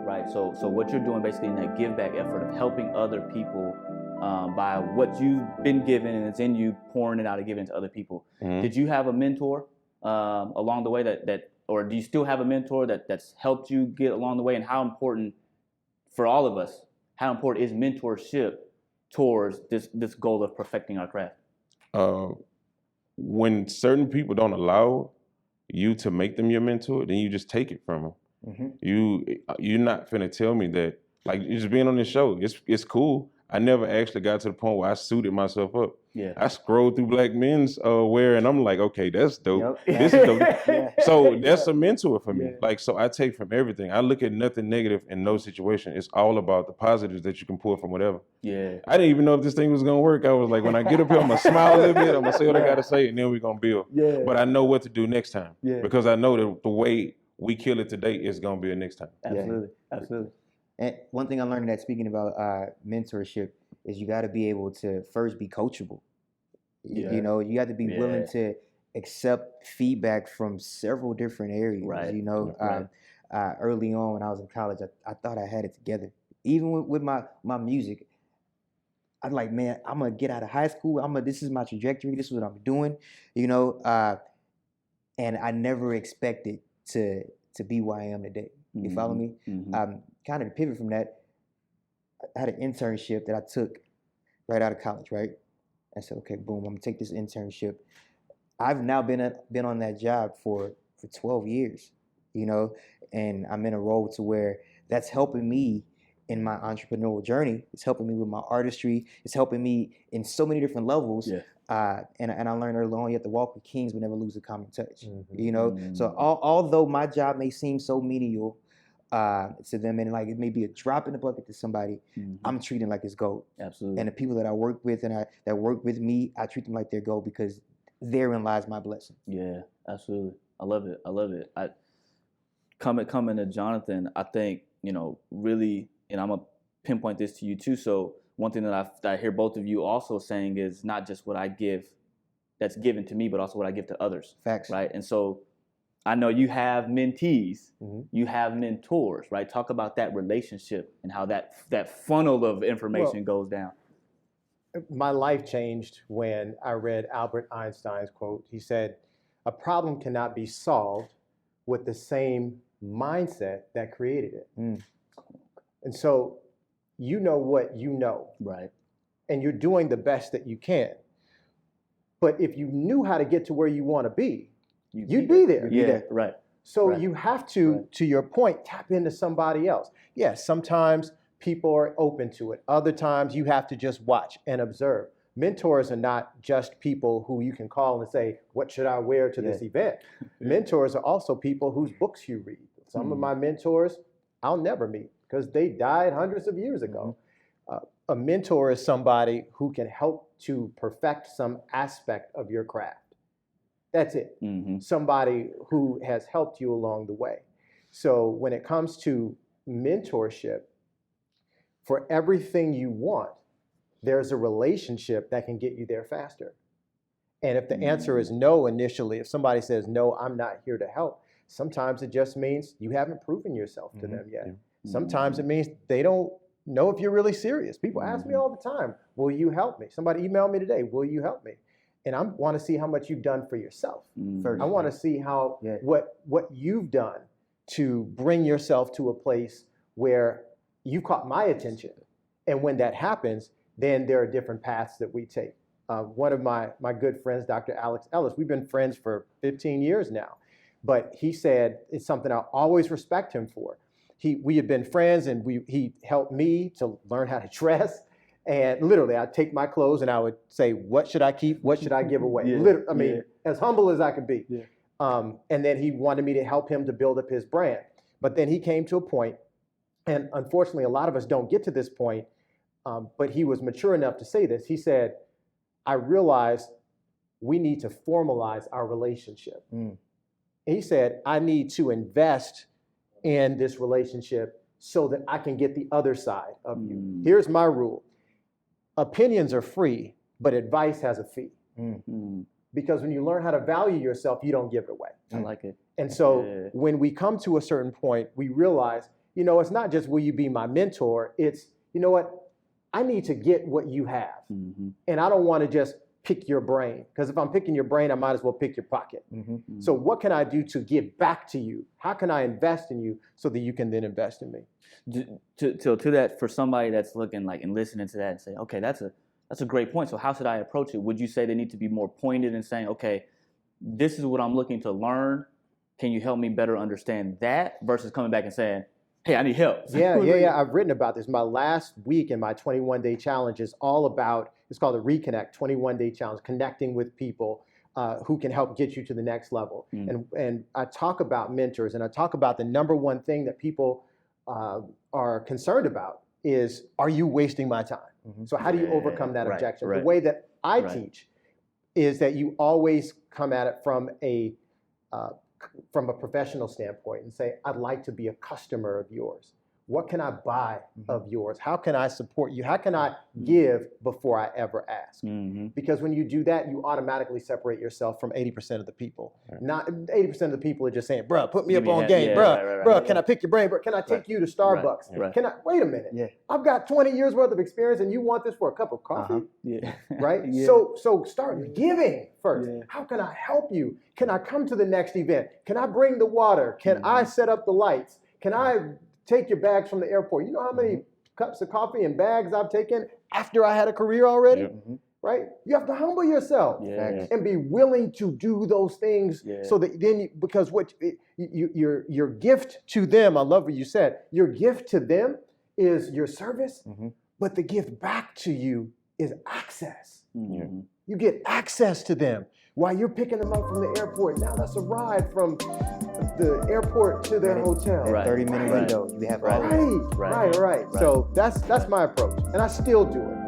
right? So what you're doing basically in that give back effort of helping other people by what you've been given and it's in you, pouring it out and giving it to other people. Mm-hmm. Did you have a mentor along the way that or do you still have a mentor that's helped you get along the way? And how important for all of us, how important is mentorship towards this goal of perfecting our craft? When certain people don't allow you to make them your mentor, then you just take it from them. Mm-hmm. You're not finna tell me that, like, just being on this show, it's cool. I never actually got to the point where I suited myself up. Yeah. I scrolled through Black Menswear and I'm like, okay, that's dope. Yep. This is dope. Yeah. So that's a mentor for me. Yeah. Like, so I take from everything. I look at nothing negative in no situation. It's all about the positives that you can pull from whatever. Yeah. I didn't even know if this thing was gonna work. I was like, when I get up here, I'm gonna smile a little bit. I'm gonna say what I gotta say, and then we're gonna build. Yeah. But I know what to do next time. Yeah. Because I know that the way we kill it today is gonna be a next time. Absolutely. Yeah. Absolutely. And one thing I learned that speaking about mentorship is you got to be able to first be coachable. Yeah. You know, you have to be willing to accept feedback from several different areas. Right. You know, early on when I was in college, I thought I had it together. Even with my music, I'm like, man, I'm gonna get out of high school. This is my trajectory. This is what I'm doing. You know, and I never expected to be where I am today. You follow me? Mm-hmm. Kind of to pivot from that, I had an internship that I took right out of college, right? I said, okay, boom, I'm gonna take this internship. I've now been on that job for 12 years, you know, and I'm in a role to where that's helping me in my entrepreneurial journey. It's helping me with my artistry. It's helping me in so many different levels. Yeah. And I learned early on, you have to walk with kings but never lose a common touch. Mm-hmm. You know, so although my job may seem so menial to them, and like it may be a drop in the bucket to somebody, I'm treating like it's gold. Absolutely. And the people that I work with and that work with me, I treat them like they're gold because therein lies my blessing. Yeah, absolutely. I love it. Coming to Johnathan, I think, you know, really, and I'm gonna pinpoint this to you too. So one thing that I hear both of you also saying is not just what I give that's given to me, but also what I give to others. Facts. Right. And so I know you have mentees, you have mentors, right? Talk about that relationship and how that funnel of information goes down. My life changed when I read Albert Einstein's quote. He said, "A problem cannot be solved with the same mindset that created it." And so you know what you know. Right. And you're doing the best that you can. But if you knew how to get to where you want to be, you'd be there. Yeah, right. So you have to your point, tap into somebody else. Yes, sometimes people are open to it. Other times you have to just watch and observe. Mentors are not just people who you can call and say, what should I wear to this event? Mentors are also people whose books you read. Some of my mentors I'll never meet because they died hundreds of years ago. A mentor is somebody who can help to perfect some aspect of your craft. That's it. Somebody who has helped you along the way. So when it comes to mentorship, for everything you want, there's a relationship that can get you there faster. And if the answer is no initially, if somebody says, no, I'm not here to help, sometimes it just means you haven't proven yourself to them yet. Sometimes it means they don't know if you're really serious. People ask me all the time, will you help me? Somebody emailed me today, will you help me? And I want to see how much you've done for yourself. First, I want to see how what you've done to bring yourself to a place where you caught my attention. And when that happens, then there are different paths that we take. One of my good friends, Dr. Alex Ellis, we've been friends for 15 years now. But he said, it's something I always respect him for. We had been friends and he helped me to learn how to dress. And literally, I'd take my clothes and I would say, what should I keep? What should I give away? As humble as I could be. And then he wanted me to help him to build up his brand. But then he came to a point, and unfortunately, a lot of us don't get to this point, but he was mature enough to say this. He said, I realized we need to formalize our relationship. He said, I need to invest in this relationship so that I can get the other side of you. Here's my rule. Opinions are free, but advice has a fee. Because when you learn how to value yourself, you don't give it away. I like it. And so when we come to a certain point, we realize you know, it's not just will you be my mentor? It's, you know what? I need to get what you have. Mm-hmm. And I don't want to just pick your brain, because if I'm picking your brain, I might as well pick your pocket. So what can I do to give back to you? How can I invest in you so that you can then invest in me? To that, for somebody that's looking like and listening to that and say, okay, that's a great point. So how should I approach it? Would you say they need to be more pointed in saying, okay, this is what I'm looking to learn. Can you help me better understand that, versus coming back and saying, hey, I need help? Yeah. I've written about this. My last week in my 21-day challenge is all about, it's called the Reconnect 21-day challenge, connecting with people who can help get you to the next level. And I talk about mentors, and I talk about the number one thing that people are concerned about is, are you wasting my time? So how do you overcome that objection? The way that I teach is that you always come at it from a professional standpoint and say, I'd like to be a customer of yours. What can I buy of yours? How can I support you? How can I give before I ever ask? Because when you do that, you automatically separate yourself from 80% of the people. Not 80% of the people are just saying, bro, put me up on game. Bro, can I pick your brain? Bro, can I take you to Starbucks? Can I, wait a minute. I've got 20 years worth of experience and you want this for a cup of coffee? Right? So start giving first. How can I help you? Can I come to the next event? Can I bring the water? Can I set up the lights? Can I take your bags from the airport? You know how many cups of coffee and bags I've taken after I had a career already? Right? You have to humble yourself and be willing to do those things so that then, because what your gift to them, I love what you said, your gift to them is your service, but the gift back to you is access. You get access to them while you're picking them up from the airport. Now that's a ride from the airport to their hotel. 30-minute window. You have all Right. So that's my approach, and I still do it.